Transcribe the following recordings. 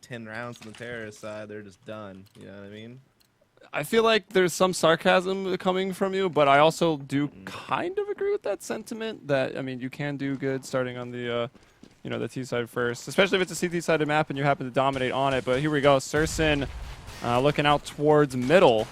10 rounds on the terrorist side, they're just done. You know what I mean? I feel like there's some sarcasm coming from you, but I also do kind of agree with that sentiment that, I mean, you can do good starting on the, you know, the T side first, especially if it's a CT-sided map and you happen to dominate on it. But here we go. Surson looking out towards middle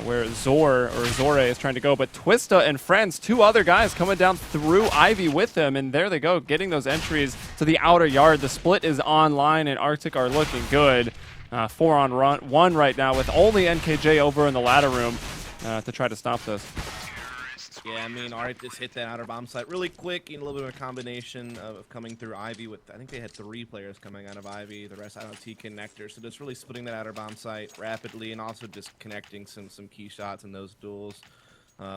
where Zore is trying to go. But Twista and friends, two other guys coming down through Ivy with him. And there they go, getting those entries to the outer yard. The split is online and RCTIC are looking good. 4-on-1 right now with only NKJ over in the ladder room to try to stop this. Yeah, I mean, Art just hit that outer bomb site really quick. You know, a little bit of a combination of coming through Ivy with, I think they had 3 players coming out of Ivy, the rest out of T connector. So just really splitting that outer bomb site rapidly and also just connecting some key shots in those duels.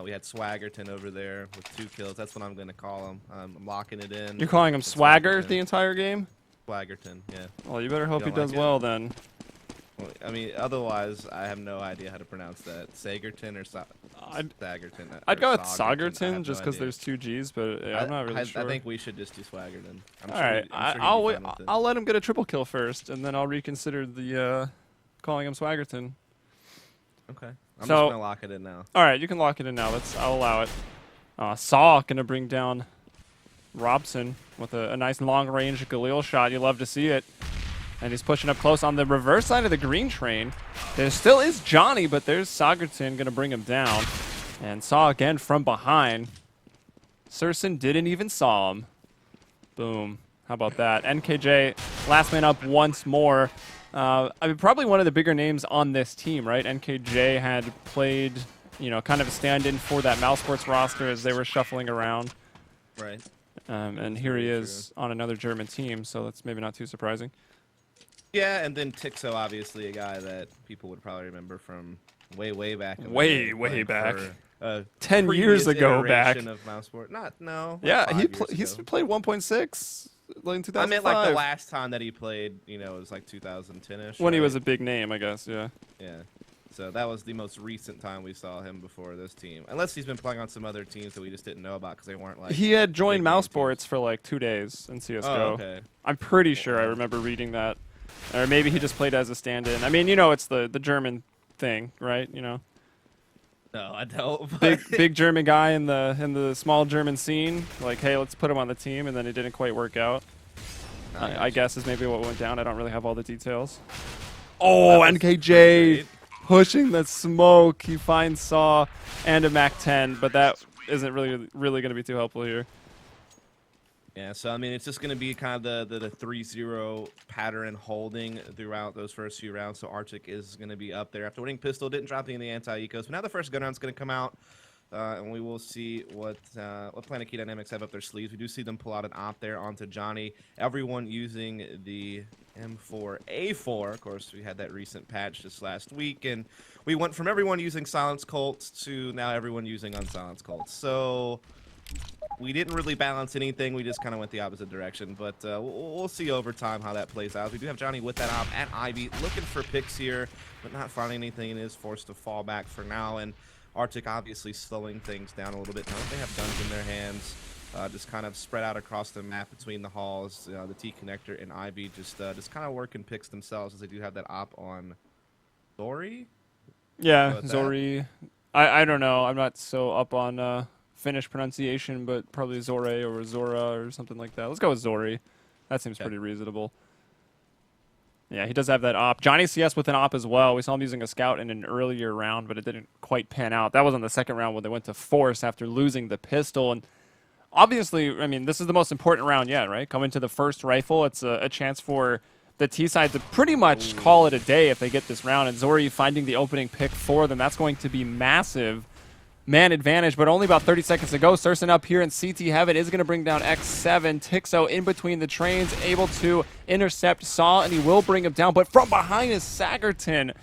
We had Swaggerton over there with 2 kills. That's what I'm going to call him. I'm locking it in. You're calling him Swagger the entire game? Swaggerton, yeah. Well, you better hope he does well then. Well, I mean, otherwise, I have no idea how to pronounce that. Sagerton or Sagerton? I'd go with Sagerton just because there's 2 G's, but yeah, I'm not really sure. I think we should just do Swaggerton. Alright, I'll let him get a triple kill first, and then I'll reconsider the calling him Swaggerton. Okay. I'm just going to lock it in now. Alright, you can lock it in now. I'll allow it. Saw going to bring down Robson with a nice long-range Galil shot. You love to see it. And he's pushing up close on the reverse side of the green train. There still is Johnny, but there's Sagerton going to bring him down. And Saw again from behind. Surson didn't even saw him. Boom. How about that? NKJ, last man up once more. I mean, probably one of the bigger names on this team, right? NKJ had played, you know, kind of a stand-in for that Mousesports roster as they were shuffling around. Right. And here he is on another German team, so that's maybe not too surprising. Yeah, and then Tixo, obviously a guy that people would probably remember from way back. Way back. For, 10 years ago back. Of Mouseport. No. Yeah, he's played 1.6 in 2005. I meant like the last time that he played, you know, it was like 2010-ish. When he was a big name, I guess, yeah. Yeah. So that was the most recent time we saw him before this team. Unless he's been playing on some other teams that we just didn't know about because they weren't like... He had joined Mousesports for like 2 days in CSGO. Oh, okay. I'm pretty sure I remember reading that. Or maybe he just played as a stand-in. I mean, you know, it's the German thing, right? You know. No, I don't. Big German guy in the small German scene. Like, hey, let's put him on the team, and then it didn't quite work out. I guess is maybe what went down. I don't really have all the details. Oh, NKJ pushing the smoke. He finds Saw and a MAC-10, but that isn't really going to be too helpful here. Yeah, so I mean, it's just going to be kind of the 3-0 pattern holding throughout those first few rounds. So RCTIC is going to be up there after winning pistol, didn't drop any of the anti-ecos. But now the first gun round's going to come out, and we will see what PlanetKey Dynamics have up their sleeves. We do see them pull out an op there onto Johnny. Everyone using the M4A4. Of course, we had that recent patch just last week, and we went from everyone using Silence Colts to now everyone using Unsilenced Colts. So... we didn't really balance anything. We just kind of went the opposite direction. But we'll see over time how that plays out. We do have Johnny with that op at Ivy, looking for picks here, but not finding anything, and is forced to fall back for now. And RCTIC obviously slowing things down a little bit. Now that they have guns in their hands, just kind of spread out across the map between the halls, the T connector and Ivy, just kind of working picks themselves, as they do have that op on Zori. Yeah, Zori. I don't know. I'm not so up on Finnish pronunciation, but probably Zore or Zora or something like that. Let's go with Zori. That seems pretty reasonable. Yeah, he does have that op. Johnny CS with an op as well. We saw him using a scout in an earlier round, but it didn't quite pan out. That was on the second round when they went to Force after losing the pistol. And obviously, I mean, this is the most important round yet, right? Coming to the first rifle, it's a chance for the T side to pretty much call it a day if they get this round. And Zori finding the opening pick for them. That's going to be massive. Man advantage, but only about 30 seconds to go. Surson up here in CT Heaven is going to bring down X7. Tixo in between the trains, able to intercept Saw, and he will bring him down. But from behind is Sagerton.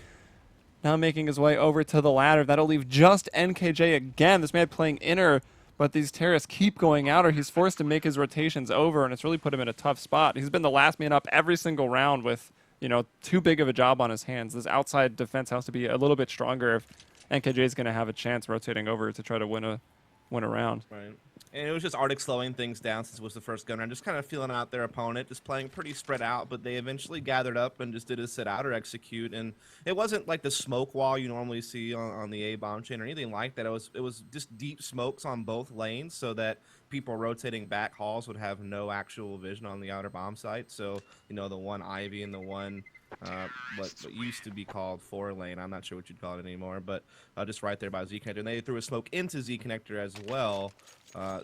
Now making his way over to the ladder. That'll leave just NKJ again. This man playing inner, but these terrorists keep going out, or he's forced to make his rotations over, and it's really put him in a tough spot. He's been the last man up every single round with, you know, too big of a job on his hands. This outside defense has to be a little bit stronger if NKJ is going to have a chance rotating over to try to win went around. Right. And it was just Arctic slowing things down since it was the first gun round, just kind of feeling out their opponent, just playing pretty spread out, but they eventually gathered up and just did a sit out or execute. And it wasn't like the smoke wall you normally see on the A-bomb chain or anything like that. It was just deep smokes on both lanes so that people rotating back halls would have no actual vision on the outer bomb site. So, you know, the one Ivy and the one what used to be called 4-lane. I'm not sure what you'd call it anymore, but just right there by Z Connector. And they threw a smoke into Z Connector as well.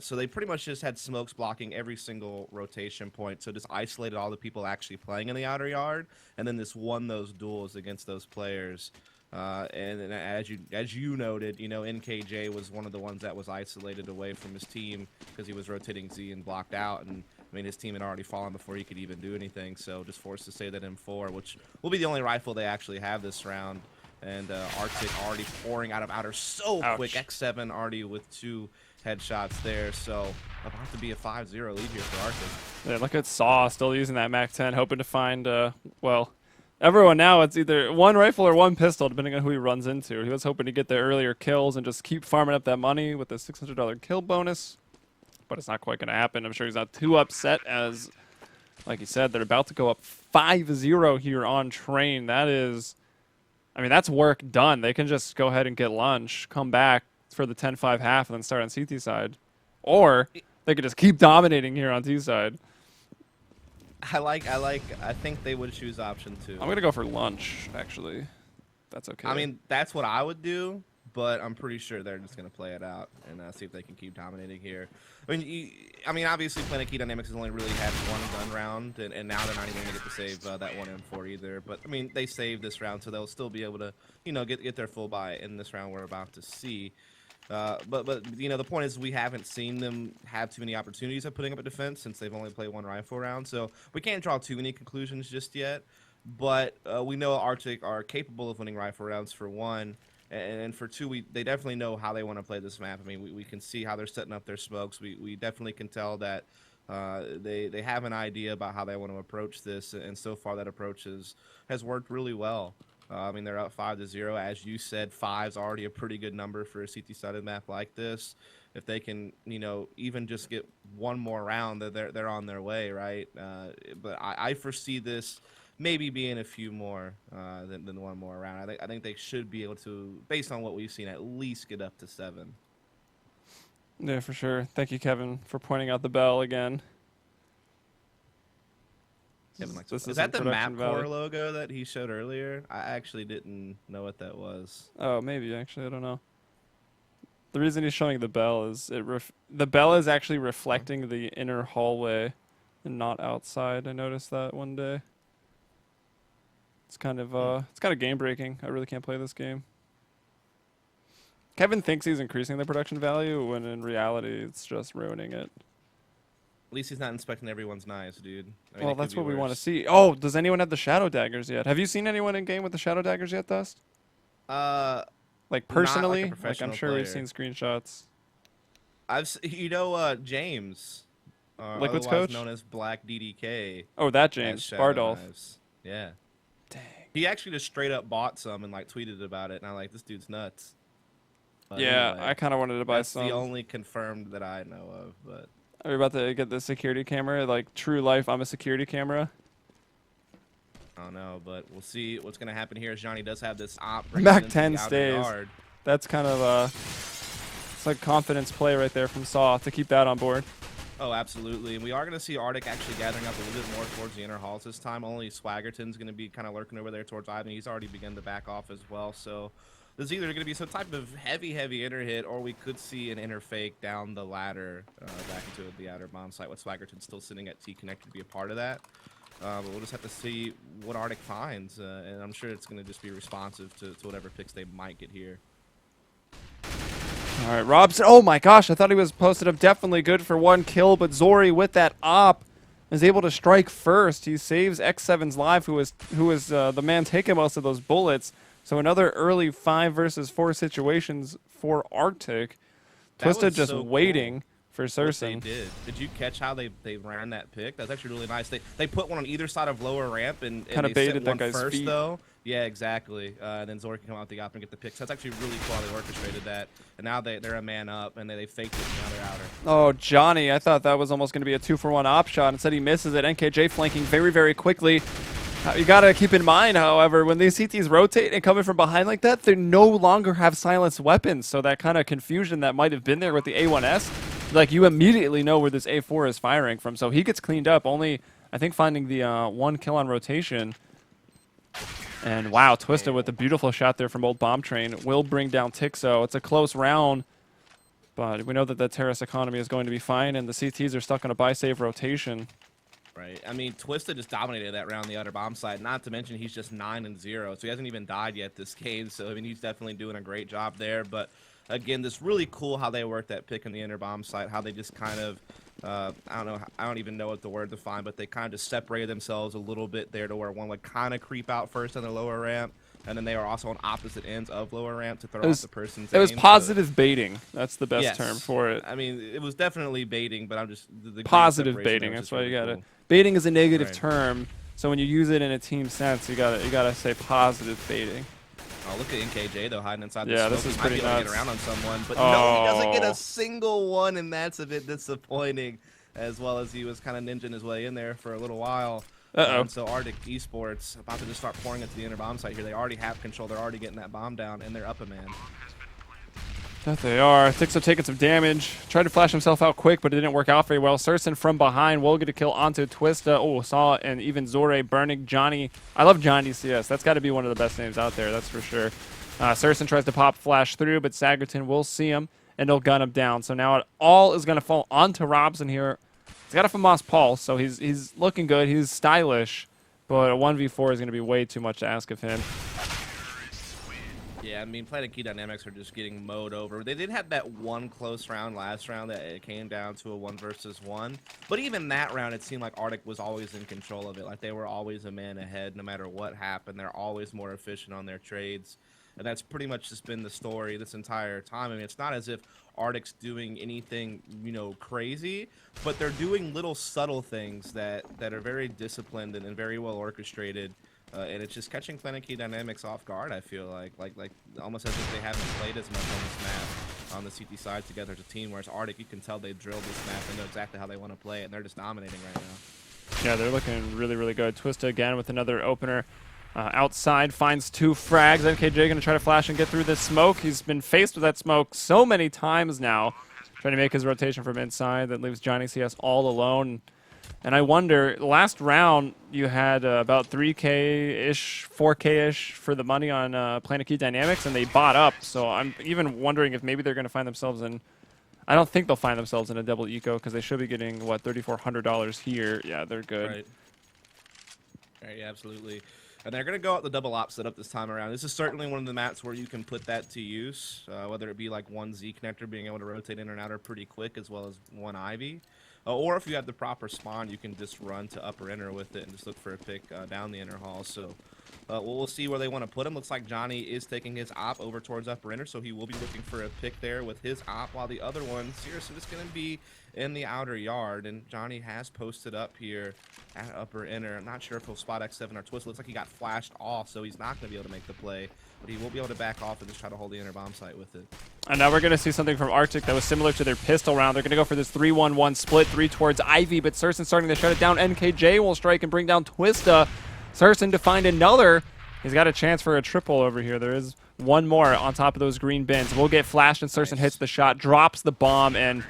So they pretty much just had smokes blocking every single rotation point. So just isolated all the people actually playing in the outer yard, and then just won those duels against those players. And as you noted, you know, NKJ was one of the ones that was isolated away from his team because he was rotating Z and blocked out. And I mean, his team had already fallen before he could even do anything. So just forced to save that M4, which will be the only rifle they actually have this round. And RCTIC already pouring out of outer so quick. X7 already with 2 headshots there. So about to be a 5-0 lead here for RCTIC. Yeah, look at Saw still using that MAC-10, hoping to find, well, everyone now, it's either one rifle or one pistol, depending on who he runs into. He was hoping to get the earlier kills and just keep farming up that money with the $600 kill bonus. But it's not quite going to happen. I'm sure he's not too upset as, like he said, they're about to go up 5-0 here on train. That is, I mean, that's work done. They can just go ahead and get lunch, come back for the 10-5 half, and then start on CT side. Or they could just keep dominating here on T side. I think they would choose option 2. I'm going to go for lunch, actually. That's okay. I mean, that's what I would do, but I'm pretty sure they're just going to play it out and see if they can keep dominating here. I mean, obviously, PlanetKey Dynamics has only really had one gun round, and now they're not even going to get to save that one M4 either. But, I mean, they saved this round, so they'll still be able to, you know, get their full buy in this round we're about to see. But you know, the point is we haven't seen them have too many opportunities of putting up a defense since they've only played one rifle round. So we can't draw too many conclusions just yet. But we know RCTIC are capable of winning rifle rounds for one. And for two, they definitely know how they want to play this map. I mean, we can see how they're setting up their smokes. We definitely can tell that they have an idea about how they want to approach this. And so far that approach has worked really well. I mean, they're up 5-0. As you said, 5's already a pretty good number for a CT-sided map like this. If they can, you know, even just get one more round, they're on their way, right? But I foresee this maybe being a few more than one more round. I think they should be able to, based on what we've seen, at least get up to 7. Yeah, for sure. Thank you, Kevin, for pointing out the bell again. Is that the map core logo that he showed earlier? I actually didn't know what that was. Oh, maybe actually, I don't know. The reason he's showing the bell is the bell is actually reflecting the inner hallway and not outside. I noticed that one day. It's kind of game breaking. I really can't play this game. Kevin thinks he's increasing the production value when in reality it's just ruining it. At least he's not inspecting everyone's knives, dude. I mean, well, that's what we want to see. Oh, does anyone have the shadow daggers yet? Have you seen anyone in game with the shadow daggers yet, Dust? Like personally, not like I'm sure we've seen screenshots. You know, James, Liquid's coach, known as Black DDK. Oh, that James Bardolph. Yeah. Dang. He actually just straight up bought some and like tweeted about it, and I'm like, this dude's nuts. But yeah, anyway, I kind of wanted to buy some. That's the only confirmed that I know of, but. Are you about to get the security camera? Like, true life, I'm a security camera? I don't know, but we'll see what's going to happen here as Johnny does have this op. MAC-10 stays. That's kind of it's like confidence play right there from Saw to keep that on board. Oh, absolutely. And we are going to see RCTIC actually gathering up a little bit more towards the inner halls this time. Only Swaggerton's going to be kind of lurking over there towards Ivan. He's already begun to back off as well, so there's either going to be some type of heavy inner hit, or we could see an inner fake down the ladder back into the outer bomb site with Swaggerton still sitting at T connected to be a part of that. But we'll just have to see what RCTIC finds, and I'm sure it's going to just be responsive to whatever picks they might get here. All right, Robson. Oh my gosh, I thought he was posted up definitely good for 1 kill, but Zori with that op is able to strike first. He saves X7's life, who is the man taking most of those bullets. So another early 5 versus 4 situations for RCTIC. Twisted just waiting, for What Surson. they did you catch how they ran that pick? That's actually really nice. They put one on either side of lower ramp and Kind of they baited set that one guy's first feet. though. Yeah, exactly. And then Zora can come out the op and get the picks. That's actually really cool how they orchestrated that. And now they're a man up and they faked it, and now they're outer. Oh, Johnny, I thought that was almost going to be a 2-for-1 op shot. Instead, he misses it. NKJ flanking very, very quickly. You got to keep in mind, however, when these CTs rotate and coming from behind like that, they no longer have silenced weapons. So that kind of confusion that might have been there with the A1S, like you immediately know where this A4 is firing from. So he gets cleaned up, only, I think, finding the 1 kill on rotation. And wow, Twisted with a beautiful shot there from Old Bomb Train will bring down Tixo. It's a close round, but we know that the Terrace economy is going to be fine, and the CTs are stuck on a buy-save rotation. Right. I mean, Twisted just dominated that round on the outer bomb side. Not to mention he's just 9-0, so he hasn't even died yet this game. So I mean, he's definitely doing a great job there. But again, this really cool how they worked that pick on the inner bomb site. How they just kind of I don't know. I don't even know what the word to find, but they kind of just separated themselves a little bit there to where one would kind of creep out first on the lower ramp, and then they are also on opposite ends of lower ramp to throw off the person's aim. It was positive baiting. That's the best term for it. I mean, it was definitely baiting, but I'm just the positive baiting. That's why you got it. Baiting is a negative term, so when you use it in a team sense, you gotta say positive baiting. Oh, look at NKJ though, hiding inside the yeah, smoke. this is He pretty might be able to nuts. get around on someone, but no, he doesn't get a single one, and that's a bit disappointing. As well as he was kind of ninjing his way in there for a little while. So RCTIC Esports about to just start pouring into the inner bomb site here. They already have control. They're already getting that bomb down, and they're up a man. That they are. Tixo taking some damage. Tried to flash himself out quick, but it didn't work out very well. Surson from behind will get a kill onto Twista. Oh, Saw and even Zore burning Johnny. I love Johnny CS. That's got to be one of the best names out there. That's for sure. Surson tries to pop flash through, but Sagerton will see him, and he'll gun him down. So now it all is going to fall onto Robson here. He's got a FAMAS pulse, so he's looking good. He's stylish, but a 1v4 is going to be way too much to ask of him. Yeah, I mean, PlanetKey dynamics are just getting mowed over. They did have that one close round last round that it came down to a 1 versus 1. But even that round, it seemed like RCTIC was always in control of it. Like, they were always a man ahead no matter what happened. They're always more efficient on their trades. And that's pretty much just been the story this entire time. I mean, it's not as if RCTIC's doing anything, you know, crazy, but they're doing little subtle things that are very disciplined and very well orchestrated. And it's just catching PlanetKey dynamics off guard, I feel like almost as if they haven't played as much on this map on the CT side together as a team, whereas RCTIC, you can tell they drilled this map and know exactly how they want to play it, and they're just dominating right now. Yeah, they're looking really, really good. Twista again with another opener. Outside finds 2 frags. NKJ going to try to flash and get through this smoke. He's been faced with that smoke so many times now, trying to make his rotation from inside. That leaves Johnny CS all alone. And I wonder, last round you had about 3K-ish, 4K-ish for the money on PlanetKey Dynamics, and they bought up. So I'm even wondering if maybe they're going to find themselves in... I don't think they'll find themselves in a double eco, because they should be getting, what, $3,400 here. Yeah, they're good. Right, yeah, absolutely. And they're going to go out the double op setup this time around. This is certainly one of the maps where you can put that to use, whether it be like one Z connector being able to rotate in and outer pretty quick, as well as one Ivy. Or if you have the proper spawn, you can just run to upper inner with it and just look for a pick down the inner hall. So we'll see where they want to put him. Looks like Johnny is taking his op over towards upper inner, so he will be looking for a pick there with his op, while the other one, seriously, is going to be in the outer yard. And Johnny has posted up here at upper inner. I'm not sure if he'll spot X7 or Twist. Looks like he got flashed off, so he's not going to be able to make the play. But he will be able to back off and just try to hold the inner bomb site with it. And now we're going to see something from RCTIC that was similar to their pistol round. They're going to go for this 3-1-1 split, 3 towards Ivy, but Surson starting to shut it down. NKJ will strike and bring down Twista. Surson to find another. He's got a chance for a triple over here. There is one more on top of those green bins. We'll get flashed, and Surson hits the shot, drops the bomb, and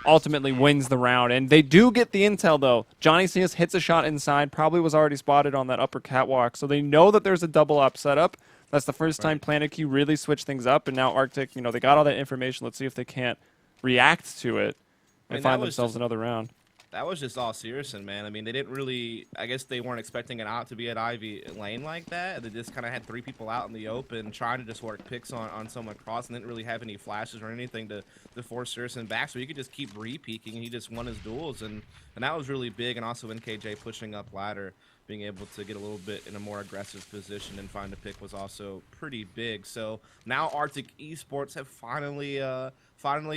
ultimately wins the round. And they do get the intel, though. Johnny CS hits a shot inside, probably was already spotted on that upper catwalk, so they know that there's a double up setup. That's the first time PlanetKey really switched things up, and now RCTIC, you know, they got all that information. Let's see if they can't react to it and find themselves another round. That was just all Searson, man. I mean, they didn't really, I guess they weren't expecting an out to be at Ivy lane like that. They just kind of had 3 people out in the open trying to just work picks on someone across, and didn't really have any flashes or anything to force Searson back. So he could just keep re-peeking, and he just won his duels, and that was really big. And also NKJ pushing up ladder, being able to get a little bit in a more aggressive position and find a pick was also pretty big. So now Arctic Esports have finally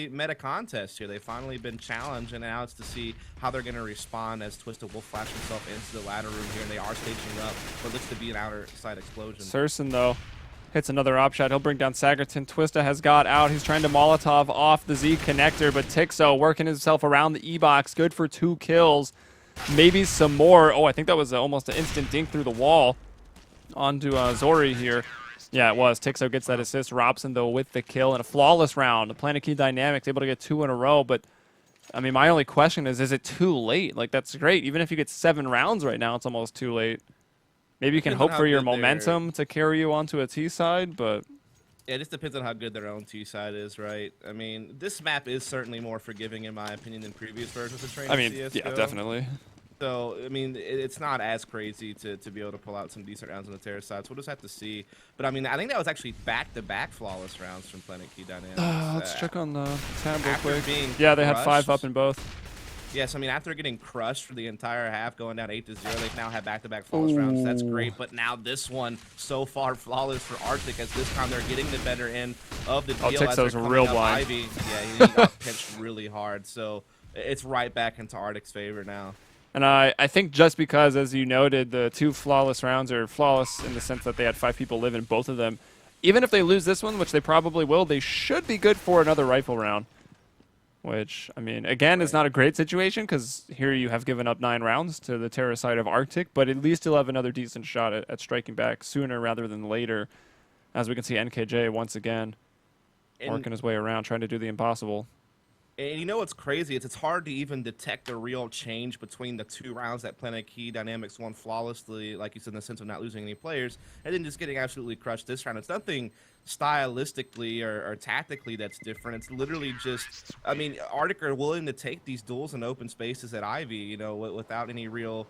met a contest here. They've finally been challenged, and now it's to see how they're going to respond as Twisted will flash himself into the ladder room here, and they are staging up what looks to be an outer side explosion. Surson, though, hits another op shot. He'll bring down Sagerton. Twista has got out. He's trying to Molotov off the Z connector, but Tixo working himself around the E-box. Good for 2 kills. Maybe some more. Oh, I think that was almost an instant dink through the wall onto Zori here. Yeah, it was. Tixo gets that assist. Robson, though, with the kill and a flawless round. The PlanetKey Dynamics able to get 2 in a row, but I mean, my only question is it too late? Like, that's great. Even if you get 7 rounds right now, it's almost too late. Maybe you can hope for your momentum to carry you onto a T side, but yeah, it just depends on how good their own T side is, right? I mean, this map is certainly more forgiving, in my opinion, than previous versions of Train. I mean, CSGO. yeah, definitely. So, I mean, it's not as crazy to be able to pull out some decent rounds on the Terra side, so we'll just have to see. But, I mean, I think that was actually back-to-back flawless rounds from PlanetKey Dynamics. Let's check on the tab real quick. Yeah, they had 5 up in both. Yes, I mean, after getting crushed for the entire half, going down 8-0, they now have back-to-back flawless rounds. That's great, but now this one, so far flawless for Arctic, as this time they're getting the better end of the deal. Tixo's real blind. Ivy. Yeah, he got pinched really hard, so it's right back into Arctic's favor now. And I think just because, as you noted, the 2 flawless rounds are flawless in the sense that they had 5 people live in both of them. Even if they lose this one, which they probably will, they should be good for another rifle round. Which, I mean, again, is not a great situation because here you have given up 9 rounds to the Terra side of Arctic, but at least you'll have another decent shot at striking back sooner rather than later. As we can see, NKJ once again working his way around, trying to do the impossible. And you know what's crazy? It's hard to even detect a real change between the 2 rounds that PlanetKey Dynamics won flawlessly, like you said, in the sense of not losing any players, and then just getting absolutely crushed this round. It's nothing stylistically or tactically that's different. It's literally just, I mean, Arctic are willing to take these duels in open spaces at Ivy, you know, without any real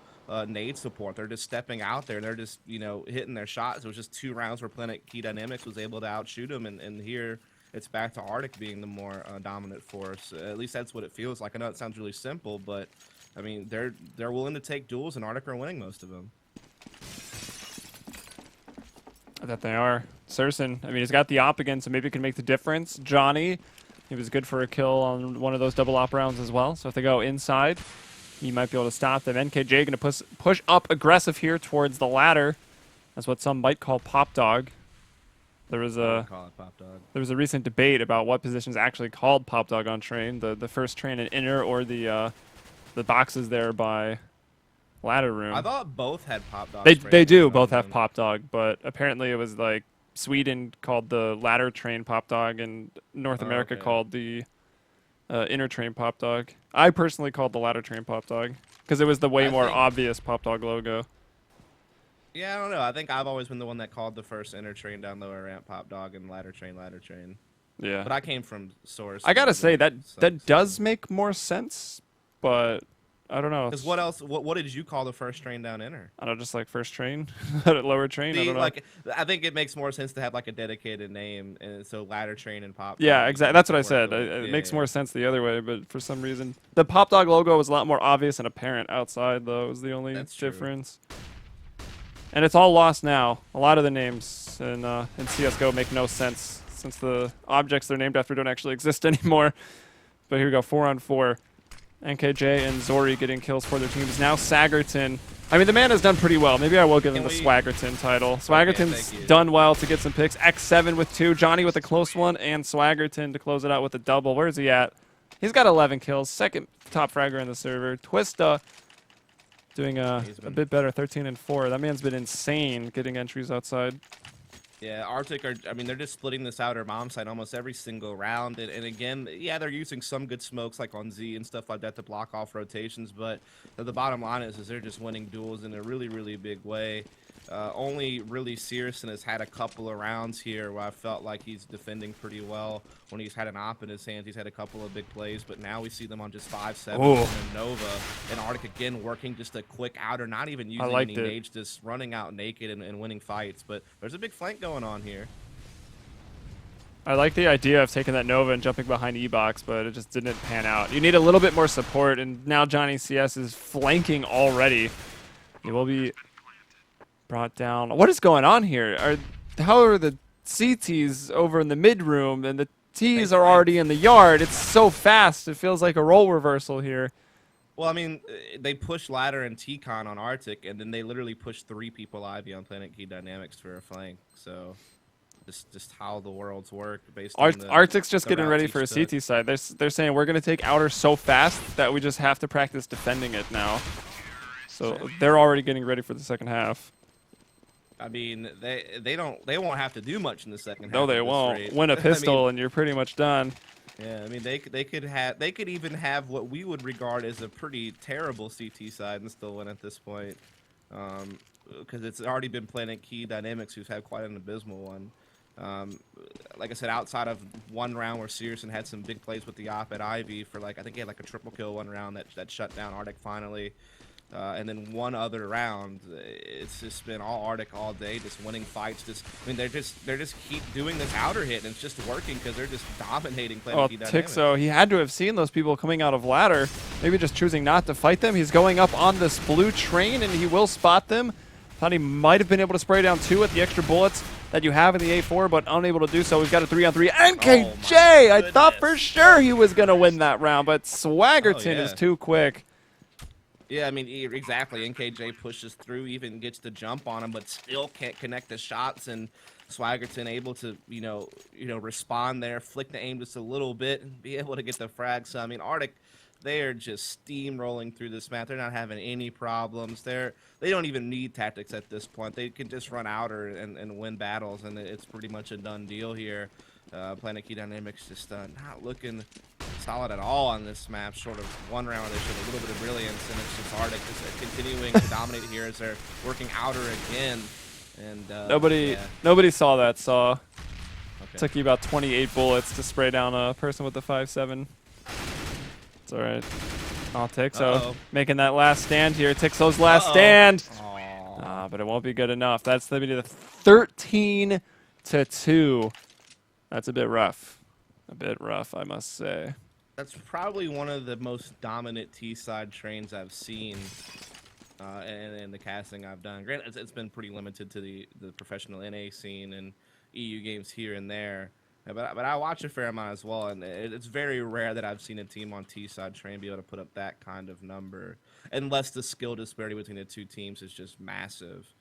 nade support. They're just stepping out there. They're just, you know, hitting their shots. It was just 2 rounds where PlanetKey Dynamics was able to outshoot them, and here it's back to Arctic being the more dominant force. At least that's what it feels like. I know it sounds really simple, but I mean, they're willing to take duels, and Arctic are winning most of them. I bet they are. Surson, I mean, he's got the op again, so maybe he can make the difference. Johnny, he was good for a kill on one of those double op rounds as well. So if they go inside, he might be able to stop them. NKJ going to push up aggressive here towards the ladder. That's what some might call pop dog. There was a recent debate about what position is actually called pop dog on train, the first train in inner or the boxes there by ladder room. I thought both had pop dog. They do both have pop dog, but apparently it was like Sweden called the ladder train pop dog and North America called the inner train pop dog. I personally called the ladder train pop dog because it was the way more obvious pop dog logo. Yeah, I don't know. I think I've always been the one that called the first inner train down lower ramp pop dog and ladder train. Yeah. But I came from source. I gotta say that does make more sense, but I don't know. Because what else? What did you call the first train down inner? I don't know, just like first train, lower train. I don't know. Like, I think it makes more sense to have like a dedicated name, and so ladder train and pop. Yeah, exactly. That's what I said. It makes more sense the other way, but for some reason, the pop dog logo was a lot more obvious and apparent outside, though. Was the only difference. And it's all lost now. A lot of the names in CSGO make no sense since the objects they're named after don't actually exist anymore. But here we go, 4-on-4. NKJ and Zori getting kills for their teams. Now Sagerton. I mean, the man has done pretty well. Maybe I will give him the Swaggerton title. Swaggerton's done well to get some picks. X7 with 2. Johnny with a close one. And Swaggerton to close it out with a double. Where's he at? He's got 11 kills. Second top fragger in the server. Twista doing a bit better, 13-4. That man's been insane getting entries outside. Yeah, Arctic are, I mean, they're just splitting this outer bomb site almost every single round. And again, yeah, they're using some good smokes like on Z and stuff like that to block off rotations. But the bottom line is they're just winning duels in a really, really big way. Only really Searson has had a couple of rounds here where I felt like he's defending pretty well. When he's had an op in his hands, he's had a couple of big plays, but now we see them on just 5-7 and Nova. And Arctic again working just a quick outer, not even using any nades, just running out naked and winning fights. But there's a big flank going on here. I like the idea of taking that Nova and jumping behind E-Box, but it just didn't pan out. You need a little bit more support, and now Johnny CS is flanking already. He will be brought down. What is going on here? How are the CTs over in the mid room and the Ts are already in the yard? It's so fast. It feels like a role reversal here. Well, I mean, they push ladder and T-Con on Arctic, and then they literally push 3 people Ivy on PlanetKey Dynamics for a flank. So, just how the worlds work based on the Arctic's just getting route ready each for a took. CT side. They're saying we're going to take outer so fast that we just have to practice defending it now. So they're already getting ready for the second half. I mean, they won't have to do much in the second half. No, they at this won't. rate. Win a pistol I mean, and you're pretty much done. yeah, I mean they could even have what we would regard as a pretty terrible CT side and still win at this point, because it's already been PlanetKey Dynamics who's had quite an abysmal one. Like I said, outside of one round where Searson had some big plays with the op at Ivy for I think he had like a triple kill one round that shut down Arctic finally. And then one other round, it's just been all Arctic all day, just winning fights. I mean, they're just keep doing this outer hit, and it's just working because they're just dominating PlanetKey Dynamics. Tixo, he had to have seen those people coming out of ladder, maybe just choosing not to fight them. He's going up on this blue train, and he will spot them. Thought he might have been able to spray down 2 at the extra bullets that you have in the A4, but unable to do so. We've got a 3-on-3. NKJ, I thought for sure he was going to win that round, but Swaggerton is too quick. Yeah, I mean, exactly. NKJ pushes through, even gets the jump on him, but still can't connect the shots. And Swaggerton able to, respond there, flick the aim just a little bit, and be able to get the frag. So, I mean, Arctic, they are just steamrolling through this map. They're not having any problems. They don't even need tactics at this point. They can just run outer and win battles, and it's pretty much a done deal here. PlanetKey Dynamics just not looking solid at all on this map. Short of one round, they showed a little bit of brilliance, and it's just Arctic just continuing to dominate here as they're working outer again. And nobody saw that. Okay. Took you about 28 bullets to spray down a person with the 5.7. It's all right. Oh, Tixo making that last stand here. Tixo's last stand. But it won't be good enough. That's the 13-2. That's a bit rough. I must say. That's probably one of the most dominant T-side trains I've seen in the casting I've done. Granted, it's been pretty limited to the professional NA scene and EU games here and there. But I watch a fair amount as well, and it's very rare that I've seen a team on T-side train be able to put up that kind of number, unless the skill disparity between the two teams is just massive.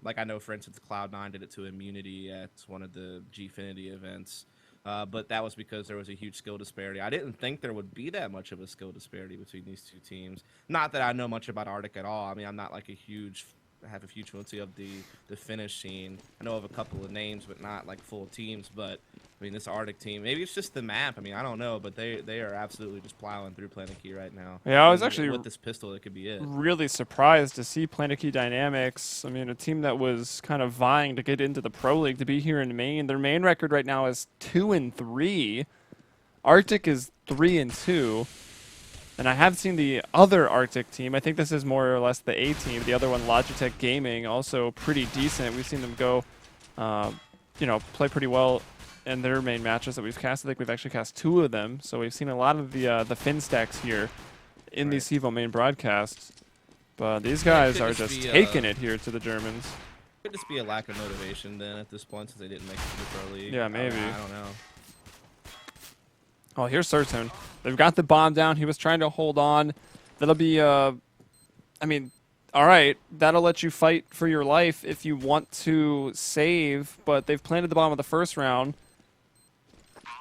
Like I know, for instance, Cloud9 did it to Immunity at one of the Gfinity events, but that was because there was a huge skill disparity. I didn't think there would be that much of a skill disparity between these two teams. Not that I know much about Arctic at all. I mean, I'm not like have a huge fluency of the Finnish scene. I know of a couple of names, but not like full teams. But I mean, this Arctic team, maybe it's just the map. I mean, I don't know, but they are absolutely just plowing through PlanetKey right now. Yeah, I was actually with this pistol, that could be it. Really surprised to see PlanetKey Dynamics. I mean, a team that was kind of vying to get into the Pro League, to be here in Maine. Their main record right now is 2-3. Arctic is 3-2. And I have seen the other Arctic team. I think this is more or less the A team. The other one, Logitech Gaming, also pretty decent. We've seen them go, play pretty well in their main matches that we've cast. I think we've actually cast 2 of them. So we've seen a lot of the Fin stacks here in these CEVO main broadcasts. But these guys are just taking it here to the Germans. Could just be a lack of motivation then at this point, since they didn't make it to the Pro League. Yeah, maybe. I don't know. Oh, here's Surtune. They've got the bomb down. He was trying to hold on. That'll be, all right. That'll let you fight for your life if you want to save, but they've planted the bomb of the first round.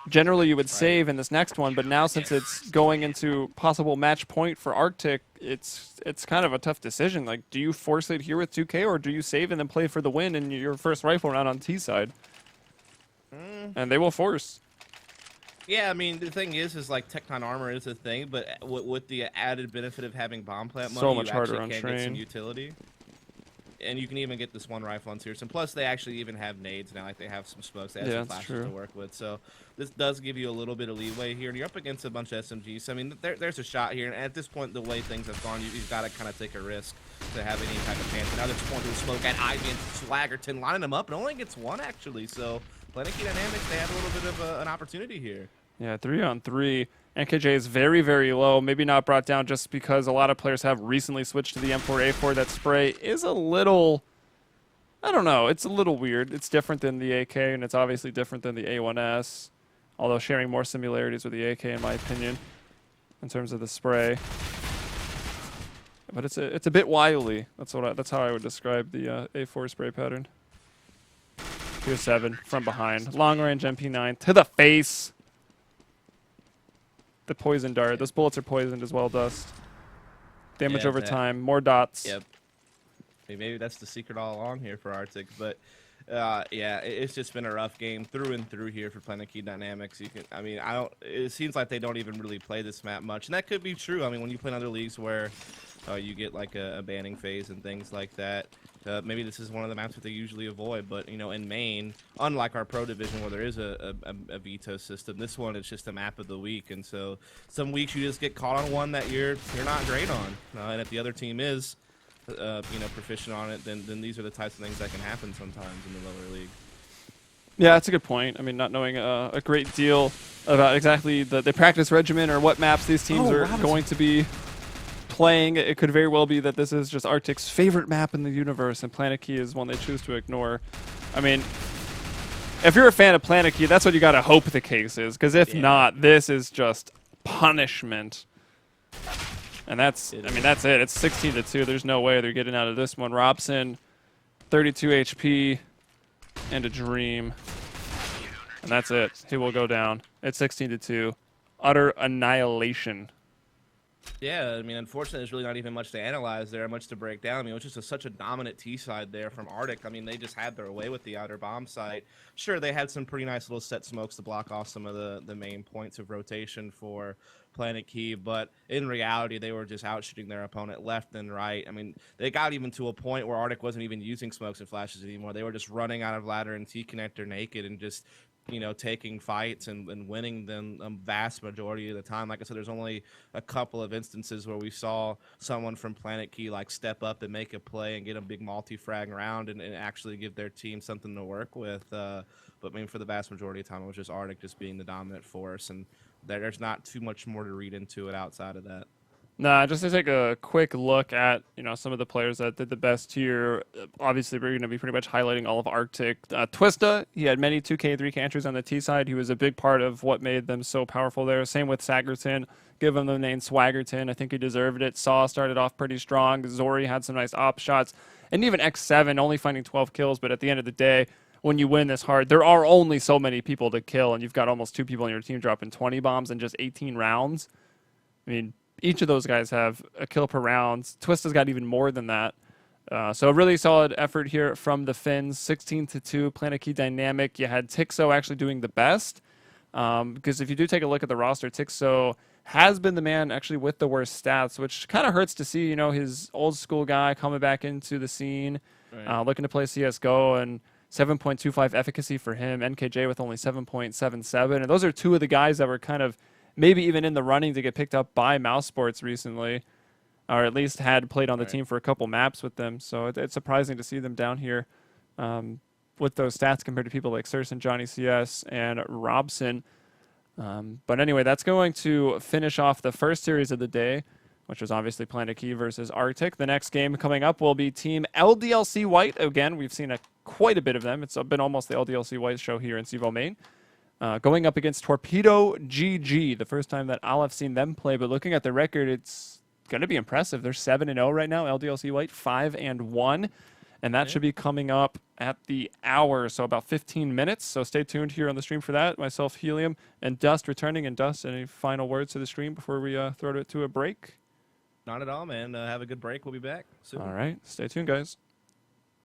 Generally, you would save in this next one, but now since it's going into possible match point for Arctic, it's kind of a tough decision. Like, do you force it here with 2K, or do you save and then play for the win in your first rifle round on T side? And they will force. Yeah, I mean, the thing is like Tecton armor is a thing, but with the added benefit of having bomb plant money, so much you harder actually on can get some train. utility. And you can even get this one rifle on Searson. Plus, they actually even have nades now. Like, they have some smokes. They have some flashes to work with. So this does give you a little bit of leeway here. And you're up against a bunch of SMGs. So, I mean, there's a shot here. And at this point, the way things have gone, you've got to kind of take a risk to have any type of chance. And now they're just going to a smoke at Ivy and Swaggerton, lining them up. And only gets one, actually. So PlanetKey Dynamics, they have a little bit of an opportunity here. Yeah, 3-on-3. NKJ is very, very low. Maybe not brought down just because a lot of players have recently switched to the M4A4. That spray is a little I don't know. It's a little weird. It's different than the AK, and it's obviously different than the A1S, although sharing more similarities with the AK, in my opinion, in terms of the spray. But it's a bit wily. That's how I would describe the A4 spray pattern. Tier 7 from behind, long range MP9 to the face. The poison dart. Those bullets are poisoned as well. Dust. Damage over time. More dots. Yep. Maybe that's the secret all along here for RCTIC, but yeah, it's just been a rough game through and through here for PlanetKey Dynamics. It seems like they don't even really play this map much, and that could be true. I mean, when you play in other leagues where you get like a banning phase and things like that, maybe this is one of the maps that they usually avoid. But you know, in main, unlike our pro division where there is a veto system, this one is just a map of the week, and so some weeks you just get caught on one that you're not great on, and if the other team is proficient on it, then these are the types of things that can happen sometimes in the lower league. Yeah, that's a good point. I mean, not knowing a great deal about exactly the practice regimen or what maps these teams are going to be playing, it could very well be that this is just RCTIC's favorite map in the universe, and PlanetKey is one they choose to ignore. I mean, if you're a fan of PlanetKey, that's what you gotta hope the case is, because if not, this is just punishment. And that's it. It's 16-2. There's no way they're getting out of this one. Robson, 32 HP, and a dream. And that's it. He will go down. It's 16-2. Utter annihilation. Yeah, I mean, unfortunately, there's really not even much to analyze there, much to break down. I mean, it was just such a dominant T side there from RCTIC. I mean, they just had their way with the outer bomb site. Sure, they had some pretty nice little set smokes to block off some of the main points of rotation for PlanetKey, but in reality, they were just out shooting their opponent left and right. I mean, they got even to a point where RCTIC wasn't even using smokes and flashes anymore. They were just running out of ladder and T-connector naked and just taking fights and winning them a vast majority of the time. Like I said, there's only a couple of instances where we saw someone from PlanetKey like step up and make a play and get a big multi-frag round and actually give their team something to work with. But I mean, for the vast majority of the time, it was just RCTIC just being the dominant force, and there's not too much more to read into it outside of that. Nah, just to take a quick look at some of the players that did the best here. Obviously, we're going to be pretty much highlighting all of RCTIC. Twista, he had many 2K, 3K entries on the T side. He was a big part of what made them so powerful there. Same with Sagerton. Give him the name Swaggerton. I think he deserved it. Saw started off pretty strong. Zori had some nice op shots. And even X7 only finding 12 kills. But at the end of the day, when you win this hard, there are only so many people to kill. And you've got almost 2 people on your team dropping 20 bombs in just 18 rounds. I mean, each of those guys have a kill per round. Twista's got even more than that. So a really solid effort here from the Finns. 16-2, PlanetKey Dynamic. You had Tixo actually doing the best. Because if you do take a look at the roster, Tixo has been the man actually with the worst stats, which kind of hurts to see, his old school guy coming back into the scene, looking to play CSGO, and 7.25 efficacy for him. NKJ with only 7.77. And those are two of the guys that were kind of maybe even in the running to get picked up by Mouse Sports recently, or at least had played on the team for a couple maps with them. So it's surprising to see them down here with those stats compared to people like Surson, Johnny CS, and Robson. But anyway, that's going to finish off the first series of the day, which was obviously PlanetKey versus RCTIC. The next game coming up will be Team LDLC White. Again, we've seen quite a bit of them. It's been almost the LDLC White show here in CEVO main. Going up against Torpedo GG, the first time that I'll have seen them play. But looking at the record, it's going to be impressive. They're 7-0 right now. LDLC White 5-1. And that should be coming up at the hour, so about 15 minutes. So stay tuned here on the stream for that. Myself, Helium, and Dust returning. And Dust, any final words to the stream before we throw it to a break? Not at all, man. Have a good break. We'll be back soon. All right. Stay tuned, guys.